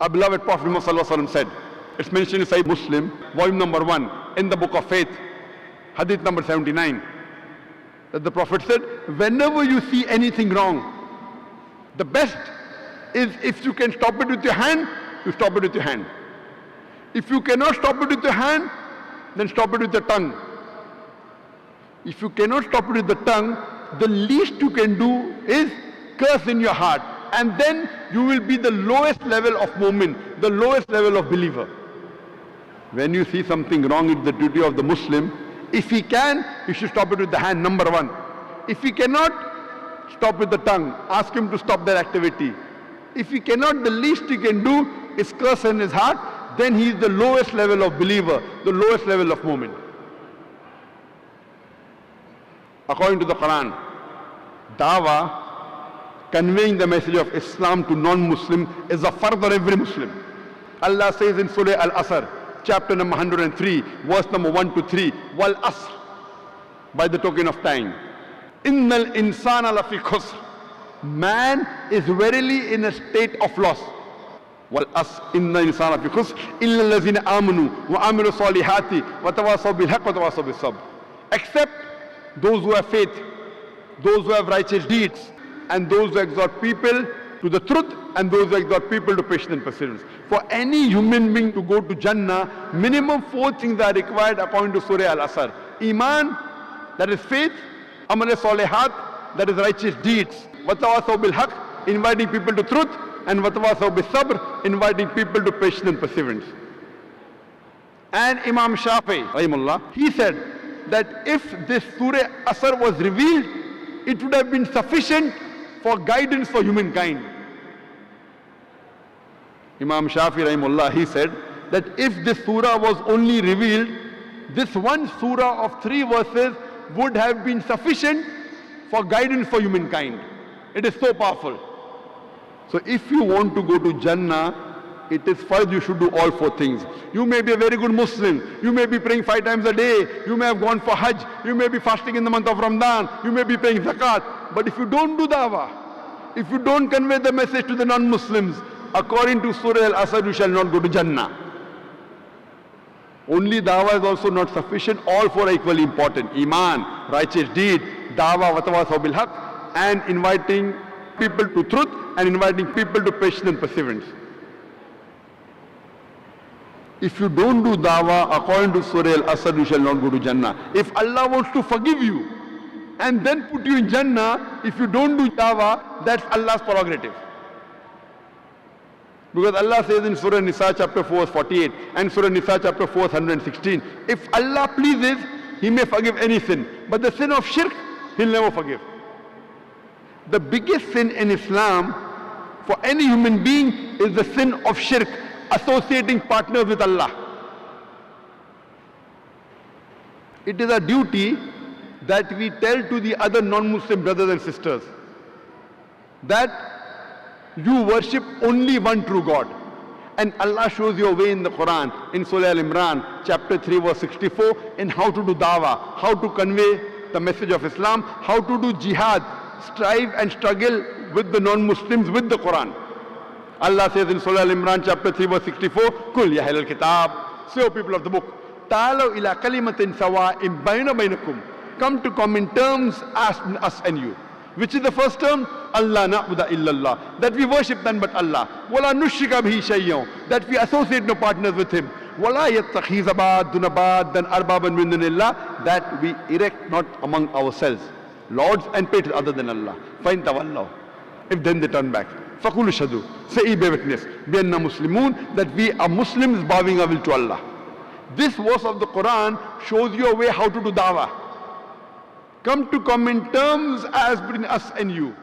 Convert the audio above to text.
Our beloved Prophet Muhammad said, it's mentioned in Sahih Muslim, volume number 1, in the book of faith, hadith number 79, that the Prophet said, whenever you see anything wrong, the best is if you can stop it with your hand, you stop it with your hand. If you cannot stop it with your hand, then stop it with your tongue. If you cannot stop it with the tongue, the least you can do is curse in your heart. And then you will be the lowest level of mu'min, the lowest level of believer. When you see something wrong, it's the duty of the Muslim. If he can, he should stop it with the hand, number 1. If he cannot, stop with the tongue. Ask him to stop that activity. If he cannot, the least he can do is curse in his heart. Then he is the lowest level of believer, the lowest level of mu'min. According to the Quran, dawah, conveying the message of Islam to non-Muslim, is a fard on every Muslim. Allah says in Surah Al-Asr, chapter number 103, verse number 1 to 3, Wal Asr, by the token of time. Innal insana lafi khusr. Man is verily in a state of loss. Wal Asr, innal insana lafi khusr, illa allazina amanu wa amilu salihati wa tawasaw bil haqq wa tawasaw bis sabr. Except those who have faith, those who have righteous deeds, and those who exhort people to the truth, and those who exhort people to patience and perseverance. For any human being to go to Jannah, minimum 4 things are required according to Surah Al-Asr. Iman, that is faith. Amal salihat, that is righteous deeds. Watawasaw bil haqq, inviting people to truth. And watawasaw bis sabr, inviting people to patience and perseverance. And Imam Shafi, rahimahullah, he said that if this Surah Asr was revealed, it would have been sufficient for guidance for humankind. Imam Shafi rahimahullah, he said that if this surah was only revealed, this one surah of 3 verses would have been sufficient for guidance for humankind. It is so powerful. So if you want to go to Jannah, it is first you should do all 4 things. You may be a very good Muslim. You may be praying 5 times a day. You may have gone for Hajj. You may be fasting in the month of Ramadan. You may be paying zakat. But if you don't do dawah, if you don't convey the message to the non-Muslims, according to Surah Al-Asr, you shall not go to Jannah. Only dawah is also not sufficient. All 4 are equally important. Iman, righteous deed, dawah, watawasaw bil haqq, and inviting people to truth, and inviting people to patience and perseverance. If you don't do dawah according to Surah Al-Asr, you shall not go to Jannah. If Allah wants to forgive you and then put you in Jannah, if you don't do dawah, that's Allah's prerogative. Because Allah says in Surah Nisa chapter 4 verse 48 and Surah Nisa chapter 4 verse 116, if Allah pleases, He may forgive any sin. But the sin of shirk, He'll never forgive. The biggest sin in Islam for any human being is the sin of shirk, associating partners with Allah. It is a duty that we tell to the other non-Muslim brothers and sisters that you worship only one true God. And Allah shows you a way in the Quran, in Surah Al-Imran, chapter 3, verse 64, in how to do dawah, how to convey the message of Islam, how to do jihad, strive and struggle with the non-Muslims with the Quran. Allah says in Surah Al-Imran chapter 3 verse 64, Kul ya ahlal kitab, say, O people of the book, ta'alaw ila kalimatin sawa'in bayna baynakum, come to common terms as us and you. Which is the first term? Allah na'budu illallah, that we worship none but Allah. Wala nushrika bihi shay'an, that we associate no partners with Him. Wala yattakhiza ba'duna ba'dan arbaban min dunillah, that we erect not among ourselves lords and patrons other than Allah. Fa'in tawallaw, if then they turn back, فَقُولُ شَهَدُوا, say, bear witness, بِأَنَّا مُسْلِمُونَ, that we are Muslims bowing our will to Allah. This verse of the Quran shows you a way how to do dawah. Come to common terms as between us and you.